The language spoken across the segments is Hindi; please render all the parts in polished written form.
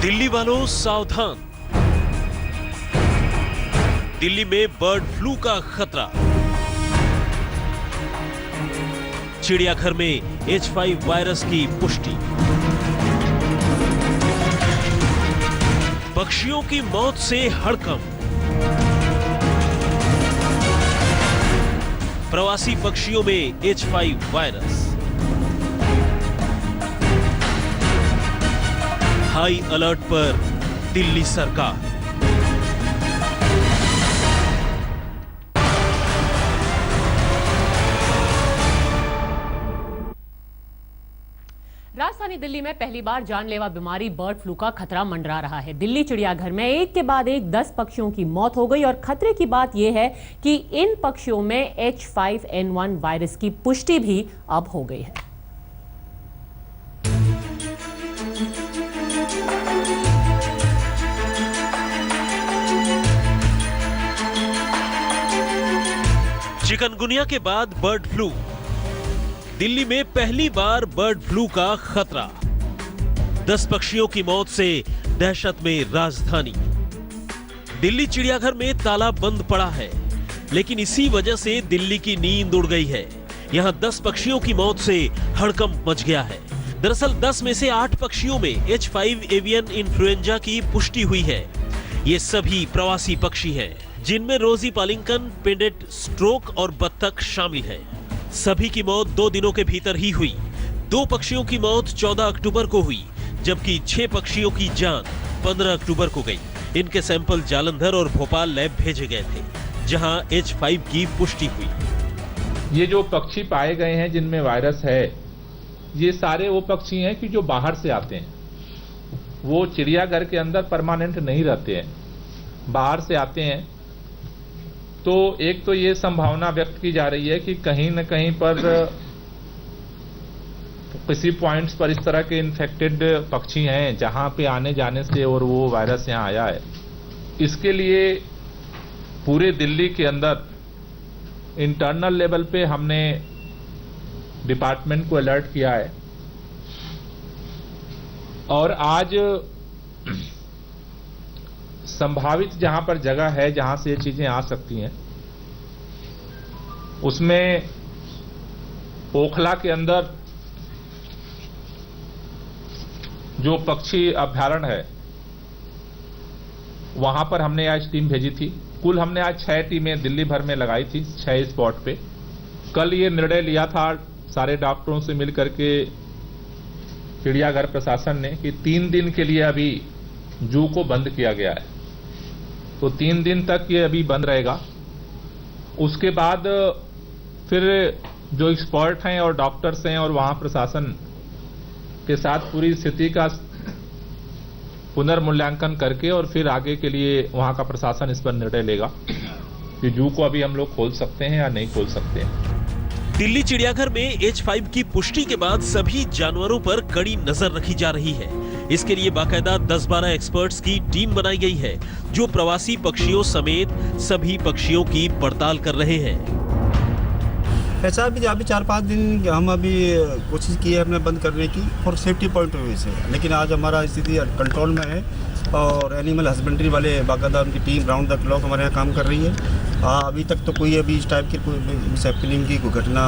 दिल्ली वालों सावधान, दिल्ली में बर्ड फ्लू का खतरा। चिड़ियाघर में H5 वायरस की पुष्टि। पक्षियों की मौत से हड़कंप। प्रवासी पक्षियों में H5 वायरस। हाई अलर्ट पर दिल्ली सरकार। राजधानी दिल्ली में पहली बार जानलेवा बीमारी बर्ड फ्लू का खतरा मंडरा रहा है। दिल्ली चिड़ियाघर में एक के बाद एक 10 पक्षियों की मौत हो गई और खतरे की बात यह है कि इन पक्षियों में H5N1 वायरस की पुष्टि भी अब हो गई है। चिकनगुनिया के बाद बर्ड फ्लू। दिल्ली में पहली बार बर्ड फ्लू का खतरा। 10 पक्षियों की मौत से दहशत में राजधानी। दिल्ली चिड़ियाघर में ताला बंद पड़ा है, लेकिन इसी वजह से दिल्ली की नींद उड़ गई है। यहां 10 पक्षियों की मौत से हड़कंप मच गया है। दरअसल 10 में से 8 पक्षियों में H5 एवियन इन्फ्लुएंजा की पुष्टि हुई है। ये सभी प्रवासी पक्षी हैं, जिनमें रोजी पालिंकन, पेडेट, स्ट्रोक और बत्तख शामिल है। सभी की मौत 2 दिनों के भीतर ही हुई। 2 पक्षियों की मौत 14 अक्टूबर को हुई, जबकि 6 पक्षियों की जान 15 अक्टूबर को गई। इनके सैंपल जालंधर और भोपाल लैब भेजे गए थे, जहां H5 की पुष्टि हुई। ये जो पक्षी पाए गए हैं जिनमें वायरस है, ये सारे वो पक्षी हैं कि जो बाहर से आते हैं। वो चिड़ियाघर के अंदर परमानेंट नहीं रहते हैं, बाहर से आते हैं। तो एक तो ये संभावना व्यक्त की जा रही है कि कहीं न कहीं पर किसी पॉइंट्स पर इस तरह के इन्फेक्टेड पक्षी हैं जहां पे आने जाने से और वो वायरस यहां आया है। इसके लिए पूरे दिल्ली के अंदर इंटरनल लेवल पे हमने डिपार्टमेंट को अलर्ट किया है और आज संभावित जहां पर जगह है जहां से ये चीजें आ सकती हैं, उसमें ओखला के अंदर जो पक्षी अभयारण्य है, वहां पर हमने आज टीम भेजी थी। कुल हमने आज 6 टीमें दिल्ली भर में लगाई थी, 6 स्पॉट पे। कल ये निर्णय लिया था सारे डॉक्टरों से मिलकर के चिड़ियाघर प्रशासन ने कि 3 दिन के लिए अभी जू को बंद किया गया है। तो 3 दिन तक ये अभी बंद रहेगा। उसके बाद फिर जो एक्सपर्ट हैं और डॉक्टर्स हैं और वहां प्रशासन के साथ पूरी स्थिति का पुनर्मूल्यांकन करके और फिर आगे के लिए वहां का प्रशासन इस पर निर्णय लेगा कि जू को अभी हम लोग खोल सकते हैं या नहीं खोल सकते हैं। दिल्ली चिड़ियाघर में H5 की पुष्टि के बाद सभी जानवरों पर कड़ी नजर रखी जा रही है। इसके लिए बाकायदा 10-12 एक्सपर्ट्स की टीम बनाई गई है, जो प्रवासी पक्षियों समेत सभी पक्षियों की पड़ताल कर रहे हैं। ऐसा अभी 4-5 दिन हम अभी कोशिश की है हमने बंद करने की और सेफ्टी पॉइंट ऑफ व्यू से, लेकिन आज हमारा स्थिति कंट्रोल में है और एनिमल हस्बेंड्री वाले बाकायदा उनकी टीम राउंड द क्लॉक हमारे यहाँ काम कर रही है। अभी तक तो कोई अभी इस टाइप की कोई सैंपलिंग की कोई घटना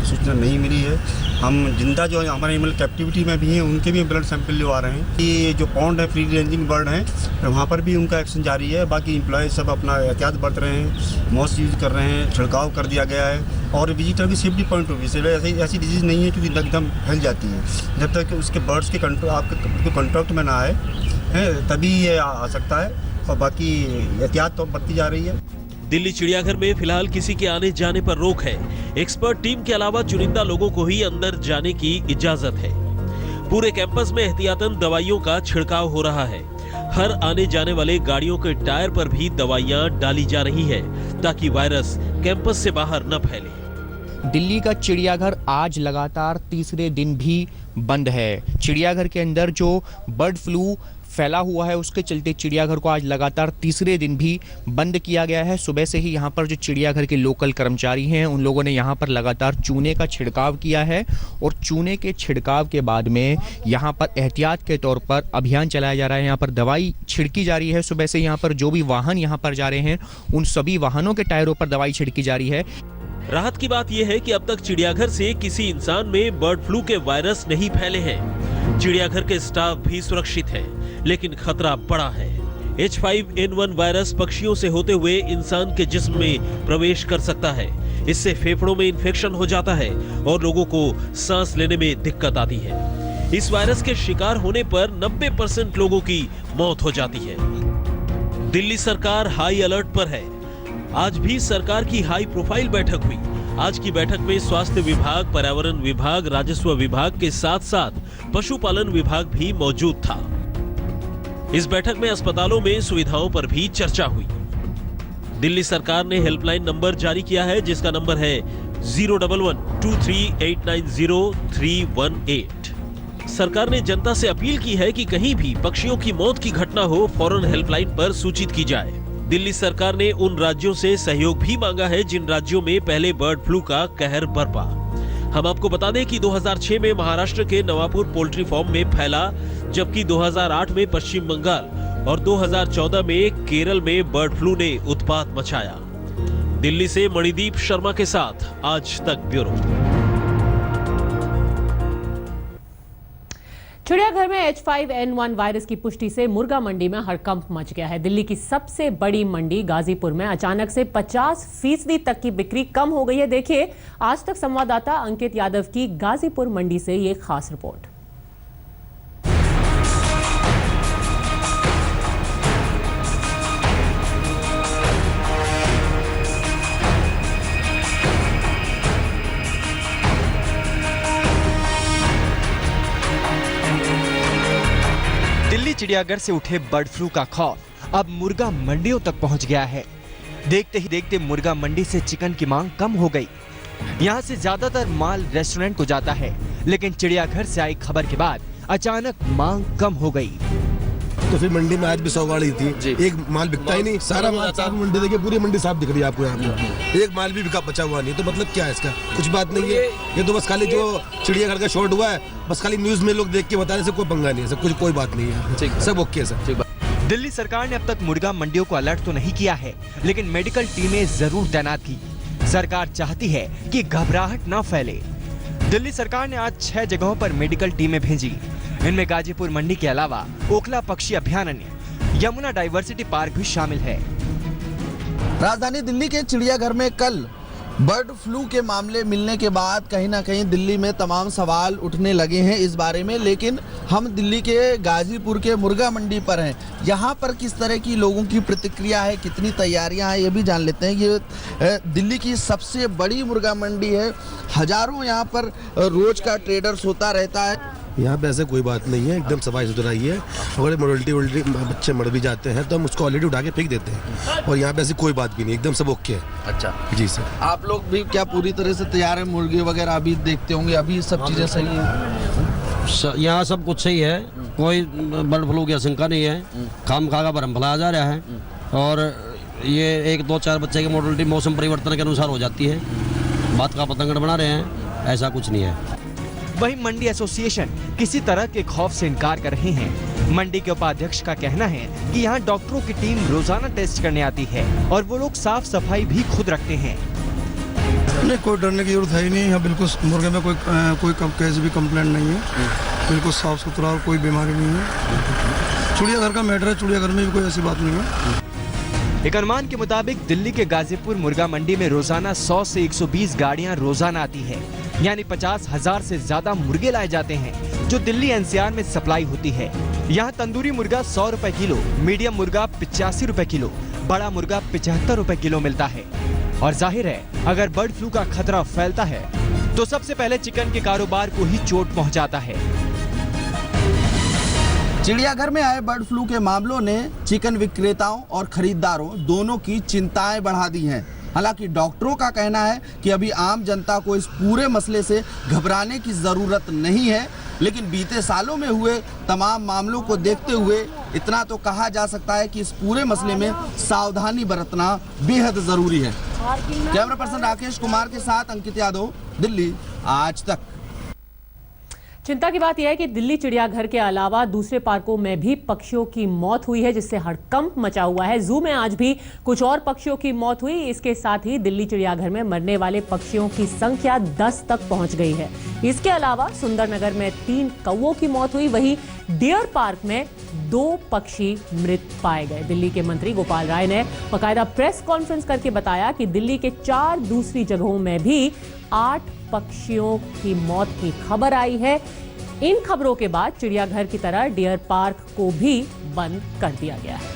सूचना नहीं मिली है। हम जिंदा जो हमारे एनिमल कैप्टिविटी में भी हैं उनके भी ब्लड सैंपल लिवा रहे हैं। ये जो पॉन्ड है, फ्री रेंजिंग बर्ड हैं, वहाँ पर भी उनका एक्शन जारी है। बाकी एम्प्लॉय सब अपना एहतियात बरत रहे हैं, मास्क यूज कर रहे हैं, छिड़काव कर दिया गया है और विजिटर की सेफ्टी पॉइंट ऑफ व्यू से ऐसी डिजीज़ नहीं है कि एकदम फैल जाती है। जब तक उसके बर्ड्स के आपके कॉन्टैक्ट में ना आए तभी ये आ सकता है और बाकी एहतियात तो बरती जा रही है। दिल्ली चिड़ियाघर में फिलहाल किसी के आने जाने पर रोक है। एक्सपर्ट टीम के अलावा चुनिंदा लोगों को ही अंदर जाने की इजाजत है। पूरे कैंपस में एहतियातन दवाइयों का छिड़काव हो रहा है। हर आने जाने वाले गाड़ियों के टायर पर भी दवाइयां डाली जा रही है, ताकि वायरस कैंपस से बाहर न फैले। दिल्ली का चिड़ियाघर आज लगातार तीसरे दिन भी बंद है। चिड़ियाघर के अंदर जो बर्ड फ्लू फैला हुआ है, उसके चलते चिड़ियाघर को आज लगातार तीसरे दिन भी बंद किया गया है। सुबह से ही यहाँ पर जो चिड़ियाघर के लोकल कर्मचारी हैं उन लोगों ने यहाँ पर लगातार चूने का छिड़काव किया है और चूने के छिड़काव के बाद में यहाँ पर एहतियात के तौर पर अभियान चलाया जा रहा है। यहाँ पर दवाई छिड़की जा रही है। सुबह से यहाँ पर जो भी वाहन यहाँ पर जा रहे हैं उन सभी वाहनों के टायरों पर दवाई छिड़की जा रही है। राहत की बात यह है कि अब तक चिड़ियाघर से किसी इंसान में बर्ड फ्लू के वायरस नहीं फैले हैं। चिड़ियाघर के स्टाफ भी सुरक्षित है, लेकिन खतरा बड़ा है। H5N1 वायरस पक्षियों से होते हुए इंसान के जिस्म में प्रवेश कर सकता है। इससे फेफड़ों में इन्फेक्शन हो जाता है और लोगों को सांस लेने में दिक्कत आती है। इस वायरस के शिकार होने पर 90% लोगों की मौत हो जाती है। दिल्ली सरकार हाई अलर्ट पर है। आज भी सरकार की हाई प्रोफाइल बैठक हुई। आज की बैठक में स्वास्थ्य विभाग, पर्यावरण विभाग, राजस्व विभाग के साथ साथ पशुपालन विभाग भी मौजूद था। इस बैठक में अस्पतालों में सुविधाओं पर भी चर्चा हुई। दिल्ली सरकार ने हेल्पलाइन नंबर जारी किया है, जिसका नंबर है 011-23890318। सरकार ने जनता से अपील की है कि कहीं भी पक्षियों की मौत की घटना हो, फौरन हेल्पलाइन पर सूचित की जाए। दिल्ली सरकार ने उन राज्यों से सहयोग भी मांगा है जिन राज्यों में पहले बर्ड फ्लू का कहर बरपा। हम आपको बता दें कि 2006 में महाराष्ट्र के नवापुर पोल्ट्री फार्म में फैला, जबकि 2008 में पश्चिम बंगाल और 2014 में केरल में बर्ड फ्लू ने उत्पात मचाया। दिल्ली से मणिदीप शर्मा के साथ आज तक ब्यूरो। चिड़ियाघर में H5N1 वायरस की पुष्टि से मुर्गा मंडी में हड़कंप मच गया है। दिल्ली की सबसे बड़ी मंडी गाजीपुर में अचानक से 50% तक की बिक्री कम हो गई है। देखिए आज तक संवाददाता अंकित यादव की गाजीपुर मंडी से ये खास रिपोर्ट। चिड़ियाघर से उठे बर्ड फ्लू का खौफ अब मुर्गा मंडियों तक पहुंच गया है। देखते ही देखते मुर्गा मंडी से चिकन की मांग कम हो गई। यहां से ज्यादातर माल रेस्टोरेंट को जाता है, लेकिन चिड़ियाघर से आई खबर के बाद अचानक मांग कम हो गई। तो फिर मंडी में आज भी 100 गाड़ी थी, एक माल बिकता ही नहीं। सारा माल साफ मंडी देखिए, पूरी मंडी साफ दिख रही है आपको। यहाँ पे एक माल भी बिका बचा हुआ नहीं। तो मतलब क्या है इसका? कुछ बात नहीं है। ये तो बस खाली जो चिड़ियाघर का शॉर्ट हुआ है, बस खाली न्यूज में लोग देख के बताने से कोई पंगा नहीं है। सब कुछ कोई बात नहीं है, सब ओके है सर। दिल्ली सरकार ने अब तक मुर्गा मंडियों को अलर्ट तो नहीं किया है, लेकिन मेडिकल टीमें जरूर तैनात की। सरकार चाहती है कि घबराहट न फैले। दिल्ली सरकार ने आज 6 जगहों पर मेडिकल टीमें भेजी। इनमें गाजीपुर मंडी के अलावा ओखला पक्षी अभयारण्य, यमुना डाइवर्सिटी पार्क भी शामिल है। राजधानी दिल्ली के चिड़ियाघर में कल बर्ड फ्लू के मामले मिलने के बाद कहीं ना कहीं दिल्ली में तमाम सवाल उठने लगे हैं इस बारे में। लेकिन हम दिल्ली के गाजीपुर के मुर्गा मंडी पर हैं। यहाँ पर किस तरह की लोगों की प्रतिक्रिया है, कितनी तैयारियां हैं, ये भी जान लेते हैं। ये दिल्ली की सबसे बड़ी मुर्गा मंडी है। हजारों यहाँ पर रोज का ट्रेडर्स होता रहता है। यहाँ पे ऐसे कोई बात नहीं है, एकदम सफाई सुथराई है। अगर मोडल्टी बच्चे मर भी जाते हैं तो हम उसको ऑलरेडी उठा के फेंक देते हैं, और यहाँ पे ऐसी कोई बात भी नहीं, एकदम सब ओके है। अच्छा जी सर। आप लोग भी क्या पूरी तरह से तैयार है? मुर्गे वगैरह अभी देखते होंगे, अभी सब चीजें सही है? यहाँ सब कुछ सही है, कोई बर्ड फ्लू की आशंका नहीं है। खाम खा का भरम फैलाया जा रहा है, और ये 1, 2, 4 बच्चे की मोडल्टी मौसम परिवर्तन के अनुसार हो जाती है। बात का पतंगड़ बना रहे हैं, ऐसा कुछ नहीं है। वहीं मंडी एसोसिएशन किसी तरह के खौफ से इनकार कर रहे हैं। मंडी के उपाध्यक्ष का कहना है कि यहाँ डॉक्टरों की टीम रोजाना टेस्ट करने आती है और वो लोग साफ सफाई भी खुद रखते हैं। नहीं, कोई डरने की जरूरत है ही नहीं। यहाँ बिल्कुल मुर्गे में कोई केस भी कंप्लेंट नहीं है। बिल्कुल साफ सुथरा और कोई बीमारी नहीं है। चिड़ियाघर का मैटर है, चिड़ियाघर में भी कोई ऐसी बात नहीं है। एक अनुमान के मुताबिक दिल्ली के गाजीपुर मुर्गा मंडी में रोजाना 100 से 120 गाड़ियां रोजाना आती है, यानी 50,000 से ज्यादा मुर्गे लाए जाते हैं जो दिल्ली एनसीआर में सप्लाई होती है। यहाँ तंदूरी मुर्गा 100 रुपए किलो, मीडियम मुर्गा 85 रुपए किलो, बड़ा मुर्गा 75 रुपए किलो मिलता है। और जाहिर है अगर बर्ड फ्लू का खतरा फैलता है तो सबसे पहले चिकन के कारोबार को ही चोट पहुंचाता है। चिड़ियाघर में आए बर्ड फ्लू के मामलों ने चिकन विक्रेताओं और खरीदारों दोनों की चिंताएं बढ़ा दी हैं। हालांकि डॉक्टरों का कहना है कि अभी आम जनता को इस पूरे मसले से घबराने की जरूरत नहीं है, लेकिन बीते सालों में हुए तमाम मामलों को देखते हुए इतना तो कहा जा सकता है कि इस पूरे मसले में सावधानी बरतना बेहद जरूरी है। कैमरा पर्सन राकेश कुमार के साथ अंकित यादव, दिल्ली आज तक। चिंता की बात यह है कि दिल्ली चिड़ियाघर के अलावा दूसरे पार्कों में भी पक्षियों की मौत हुई है, जिससे हड़कंप मचा हुआ है। जू में आज भी कुछ और पक्षियों की मौत हुई। इसके साथ ही दिल्ली चिड़ियाघर में मरने वाले पक्षियों की संख्या 10 तक पहुंच गई है। इसके अलावा सुंदरनगर में 3 कौवों की मौत हुई। वहीं डियर पार्क में 2 पक्षी मृत पाए गए। दिल्ली के मंत्री गोपाल राय ने बाकायदा प्रेस कॉन्फ्रेंस करके बताया कि दिल्ली के 4 दूसरी जगहों में भी 8 पक्षियों की मौत की खबर आई है। इन खबरों के बाद चिड़ियाघर की तरह डियर पार्क को भी बंद कर दिया गया है।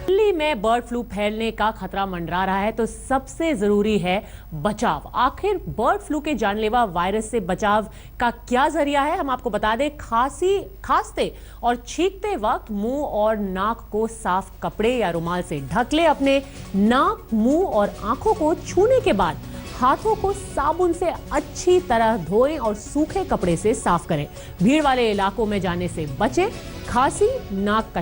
दिल्ली में बर्ड फ्लू फैलने का खतरा मंडरा रहा है, तो सबसे जरूरी है बचाव। आखिर बर्ड फ्लू के जानलेवा वायरस से बचाव का क्या जरिया है, हम आपको बता दें। खांसते और छींकते वक्त मुंह और नाक को साफ कपड़े या रुमाल से ढक ले। अपने नाक, मुंह और आंखों को छूने के बाद हाथों को साबुन से अच्छी तरह धोएं और सूखे कपड़े से साफ करें। भीड़ वाले इलाकों में जाने से बचें। खांसी, नाक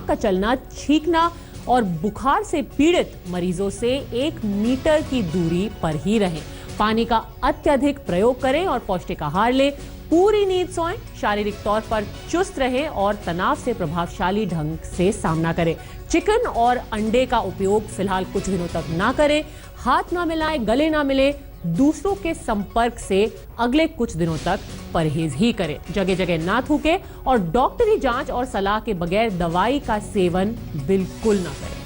का चलना, छींकना और बुखार से पीड़ित मरीजों से 1 मीटर की दूरी पर ही रहें। पानी का अत्यधिक प्रयोग करें और पौष्टिक आहार लें। पूरी नींद सोएं, शारीरिक तौर पर चुस्त रहें और तनाव से प्रभावशाली ढंग से सामना करें। चिकन और अंडे का उपयोग फिलहाल कुछ दिनों तक ना करें। हाथ ना मिलाएं, गले ना मिले। दूसरों के संपर्क से अगले कुछ दिनों तक परहेज ही करें। जगह जगह ना थूकें और डॉक्टरी जांच और सलाह के बगैर दवाई का सेवन बिल्कुल ना करें।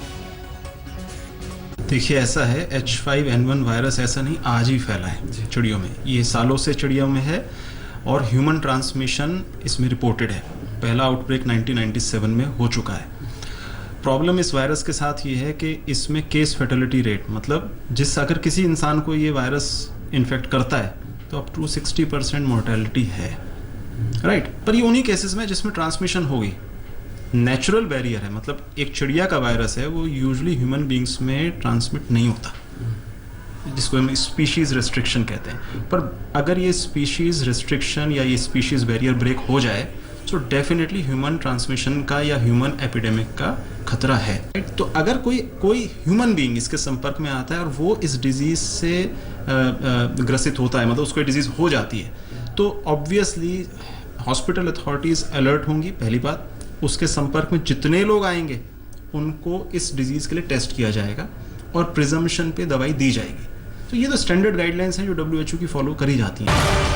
देखिए, ऐसा है, H5N1 वायरस ऐसा नहीं आज ही फैला है चिड़ियों में। ये सालों से चिड़ियों में है और ह्यूमन ट्रांसमिशन इसमें रिपोर्टेड है। पहला आउटब्रेक 1997 में हो चुका है। प्रॉब्लम इस वायरस के साथ ये है कि इसमें केस फर्टिलिटी रेट, मतलब अगर किसी इंसान को ये वायरस इन्फेक्ट करता है तो अप टू 60% मोर्टेलिटी है, राइट। पर ये उन्हीं केसेस में जिसमें ट्रांसमिशन होगी। नेचुरल बैरियर है, मतलब एक चिड़िया का वायरस है, वो यूजुअली ह्यूमन बींग्स में ट्रांसमिट नहीं होता, जिसको हम स्पीशीज़ रेस्ट्रिक्शन कहते हैं। पर अगर ये स्पीशीज़ रेस्ट्रिक्शन या ये स्पीशीज़ बैरियर ब्रेक हो जाए तो डेफिनेटली ह्यूमन ट्रांसमिशन का या ह्यूमन एपिडेमिक का खतरा है। तो अगर कोई ह्यूमन बीइंग इसके संपर्क में आता है और वो इस डिजीज़ से ग्रसित होता है, मतलब उसको डिजीज़ हो जाती है, तो ऑब्वियसली हॉस्पिटल अथॉरिटीज़ अलर्ट होंगी। पहली बात, उसके संपर्क में जितने लोग आएंगे उनको इस डिजीज़ के लिए टेस्ट किया जाएगा और प्रिजम्पशन पे दवाई दी जाएगी। तो ये तो स्टैंडर्ड गाइडलाइंस हैं जो WHO की फॉलो करी जाती हैं।